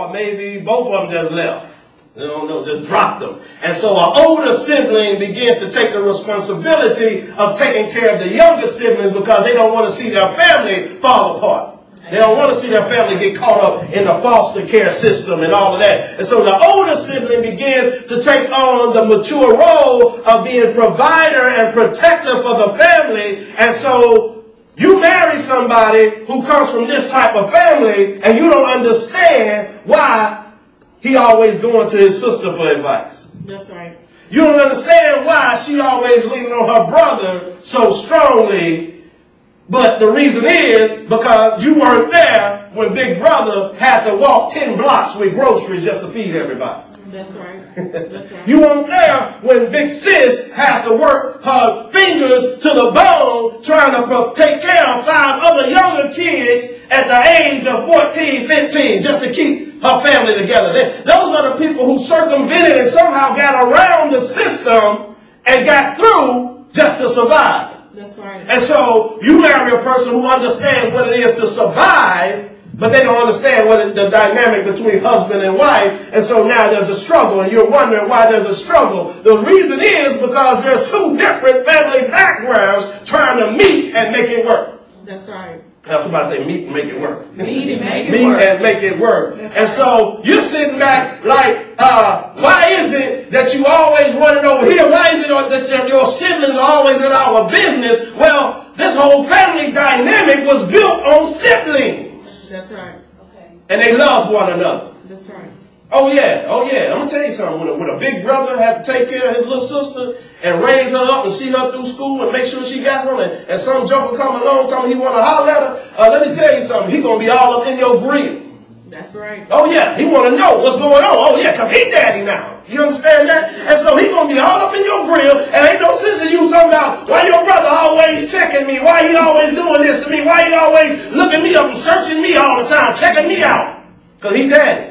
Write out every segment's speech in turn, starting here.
or maybe both of them just left. They don't know, just dropped them. And so an older sibling begins to take the responsibility of taking care of the younger siblings because they don't want to see their family fall apart. They don't want to see their family get caught up in the foster care system and all of that. And so the older sibling begins to take on the mature role of being provider and protector for the family. And so you marry somebody who comes from this type of family and you don't understand why he always going to his sister for advice. That's right. You don't understand why she always leaning on her brother so strongly. But the reason is because you weren't there when Big Brother had to walk 10 blocks with groceries just to feed everybody. That's right. That's right. You weren't there when Big Sis had to work her fingers to the bone trying to take care of 5 other younger kids at the age of 14, 15 just to keep her family together. Those are the people who circumvented and somehow got around the system and got through just to survive. That's right. And so you marry a person who understands what it is to survive, but they don't understand what the dynamic between husband and wife. And so now there's a struggle, and you're wondering why there's a struggle. The reason is because there's 2 different family backgrounds trying to meet and make it work. That's right. Now somebody say meet and make it work. Meet and make it meet work. and make it work. That's and right. so you're sitting back like, why is it that you always running over here? Why is it that your siblings are always in our business? Well, this whole family dynamic was built on siblings. That's right. Okay. And they love one another. That's right. Oh yeah, oh yeah. I'm going to tell you something. When a big brother had to take care of his little sister and raise her up and see her through school and make sure she got something, and some joker come along telling me he want to holler at her, let me tell you something. He going to be all up in your grill. That's right. Oh yeah, he want to know what's going on. Oh yeah, because he daddy now. You understand that? And so he going to be all up in your grill, and ain't no sense in you talking about why your brother always checking me, why he always doing this to me, why he always looking me up and searching me all the time, checking me out. Because he daddy.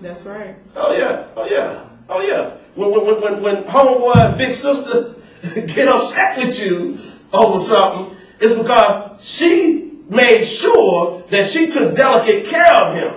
That's right. Oh yeah, oh yeah, oh yeah. When homeboy and big sister get upset with you over something, it's because she made sure that she took delicate care of him.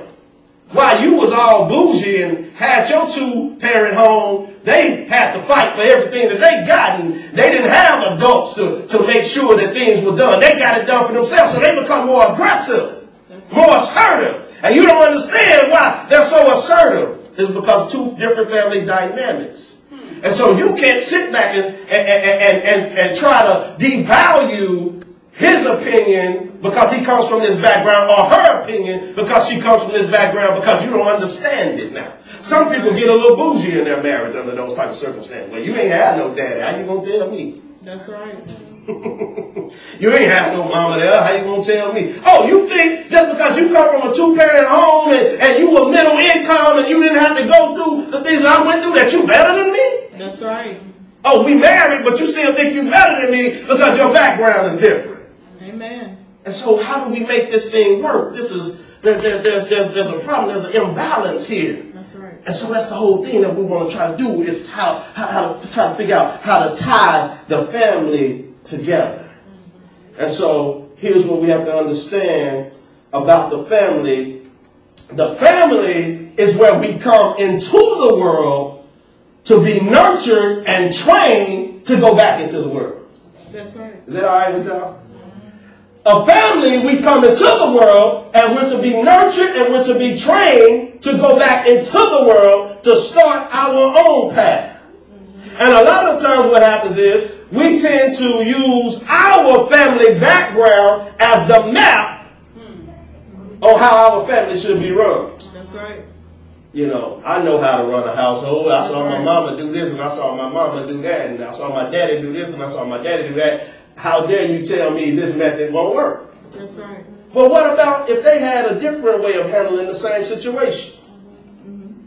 While you was all bougie and had your 2-parent home, they had to fight for everything that they got, and they didn't have adults to make sure that things were done. They got it done for themselves, so they become more aggressive, more assertive. And you don't understand why they're so assertive. It's because of 2 different family dynamics. And so you can't sit back and try to devalue his opinion because he comes from this background, or her opinion because she comes from this background, because you don't understand it now. Some people get a little bougie in their marriage under those type of circumstances. Well, you ain't had no daddy. How you going to tell me? That's right. You ain't have no mama there. How you going to tell me? Oh, you think just because you come from a 2-parent home and you were middle income and you didn't have to go through the things I went through that you better than me? That's right. Oh, we married, but you still think you better than me because your background is different. Amen. And so how do we make this thing work? There's a problem. There's an imbalance here. That's right. And so that's the whole thing that we want to try to do, is how to try to figure out how to tie the family together. And so here's what we have to understand about the family. The family is where we come into the world to be nurtured and trained to go back into the world. That's right. Is that all right with y'all? A family, we come into the world and we're to be nurtured and we're to be trained to go back into the world to start our own path. And a lot of times what happens is we tend to use our family background as the map on how our family should be run. That's right. You know, I know how to run a household. I saw my mama do this and I saw my mama do that, and I saw my daddy do this and I saw my daddy do that. How dare you tell me this method won't work? That's right. But what about if they had a different way of handling the same situation?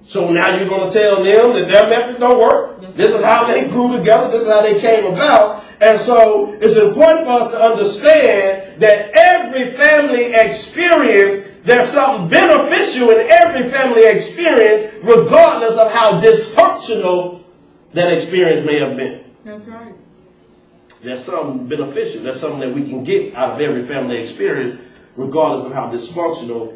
So now you're going to tell them that their method don't work? This is how they grew together. This is how they came about. And so it's important for us to understand that every family experience, there's something beneficial in every family experience, regardless of how dysfunctional that experience may have been. That's right. There's something beneficial. There's something that we can get out of every family experience, regardless of how dysfunctional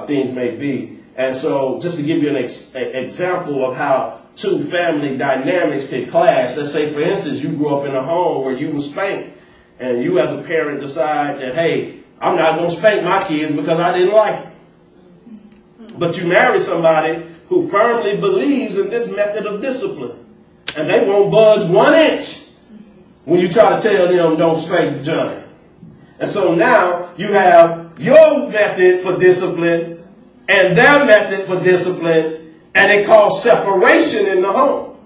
things may be. And so just to give you an example of how two family dynamics can clash, let's say, for instance, you grew up in a home where you were spanked, and you as a parent decide that, hey, I'm not going to spank my kids because I didn't like it. But you marry somebody who firmly believes in this method of discipline, and they won't budge 1 inch when you try to tell them don't spank Johnny. And so now you have your method for discipline and their method for discipline, and it calls separation in the home.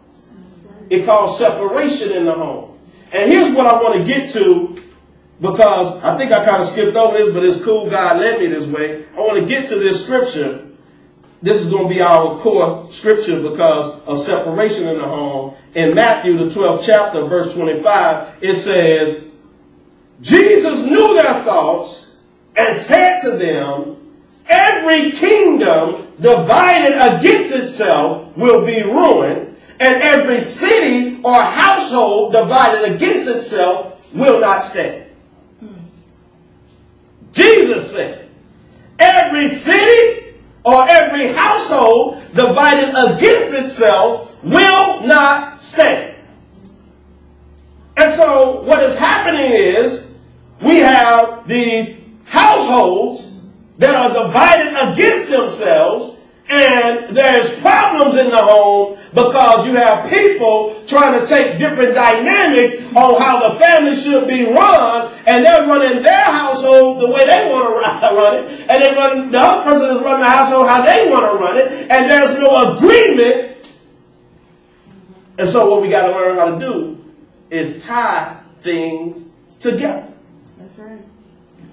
It calls separation in the home. And here's what I want to get to, because I think I kind of skipped over this, but it's cool. God led me this way. I want to get to this scripture. This is going to be our core scripture because of separation in the home. In Matthew, the 12th chapter, verse 25, it says, Jesus knew their thoughts and said to them, every kingdom divided against itself will be ruined, and every city or household divided against itself will not stand. Jesus said, every city or every household divided against itself will not stand. And so what is happening is we have these households that are divided against themselves, and there's problems in the home because you have people trying to take different dynamics on how the family should be run, and they're running their household the way they want to run it, and the other person is running the household how they want to run it, and there's no agreement. And so what we got to learn how to do is tie things together. That's right.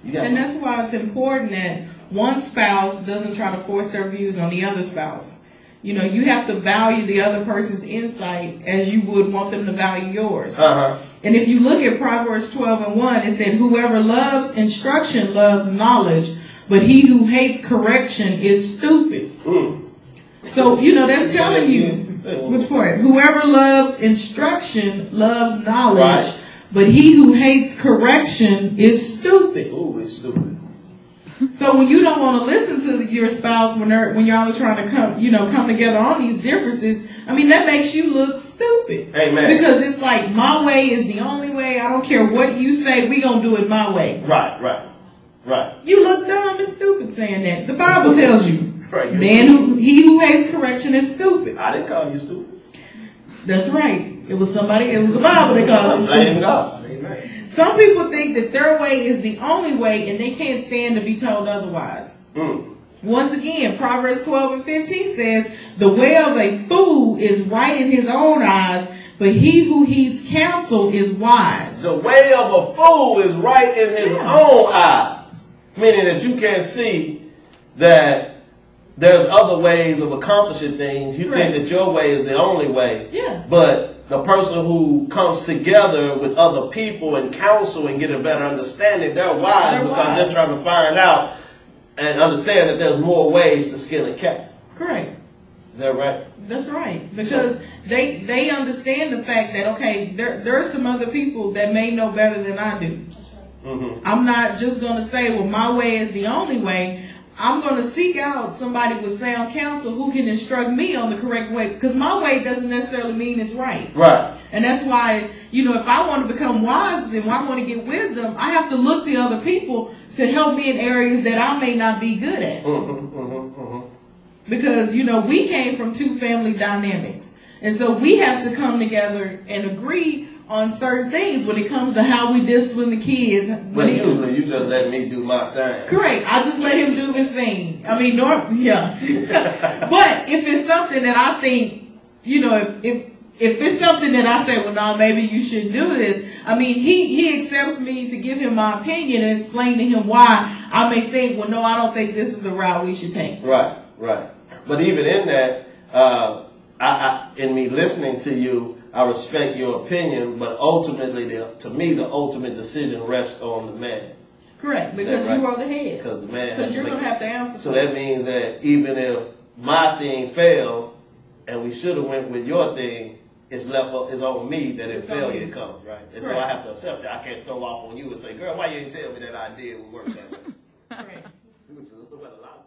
And that's why it's important that one spouse doesn't try to force their views on the other spouse. You know, you have to value the other person's insight as you would want them to value yours. And if you look at Proverbs 12:1, it said, whoever loves instruction loves knowledge, but he who hates correction is stupid. So, you know, that's telling you, which part? Whoever loves instruction loves knowledge, right, but he who hates correction is stupid. Ooh, it's stupid. So when you don't want to listen to your spouse when y'all are trying to come together on these differences, I mean, that makes you look stupid. Amen. Because it's like, my way is the only way. I don't care what you say. We gonna do it my way. Right. You look dumb and stupid saying that. The Bible tells you, right, he who hates correction is stupid. I didn't call you stupid. That's right. It was the Bible that called you stupid. God. Amen. Some people think that their way is the only way, and they can't stand to be told otherwise. Once again, Proverbs 12:15 says, the way of a fool is right in his own eyes, but he who heeds counsel is wise. The way of a fool is right in his own eyes. Meaning that you can't see that there's other ways of accomplishing things. You think that your way is the only way. Yeah. But the person who comes together with other people and counsel and get a better understanding, they're wise because they're trying to find out and understand that there's more ways to skin a cat. Correct. Is that right? That's right. Because they understand the fact that, okay, there are some other people that may know better than I do. I'm not just going to say, well, my way is the only way. I'm going to seek out somebody with sound counsel who can instruct me on the correct way, because my way doesn't necessarily mean it's right. Right. And that's why, you know, if I want to become wise and I want to get wisdom, I have to look to other people to help me in areas that I may not be good at. Because, you know, we came from two family dynamics. And so we have to come together and agree on certain things when it comes to how we discipline the kids. But usually you just let me do my thing. Correct. I just let him do his thing. I mean, yeah. But if it's something that I think, you know, if it's something that I say, well, no, maybe you shouldn't do this. I mean, he accepts me to give him my opinion and explain to him why I may think, well, no, I don't think this is the route we should take. Right. But even in that, in me listening to you, I respect your opinion, but ultimately, to me, the ultimate decision rests on the man. Correct, because you are the head. Because the man. Because you're going to have to answer. So that means that even if my thing failed, and we should have went with your thing, it's on me that it failure comes, right? And so I have to accept it. I can't throw off on you and say, girl, why you didn't tell me that idea would work that way? Correct. It's a lot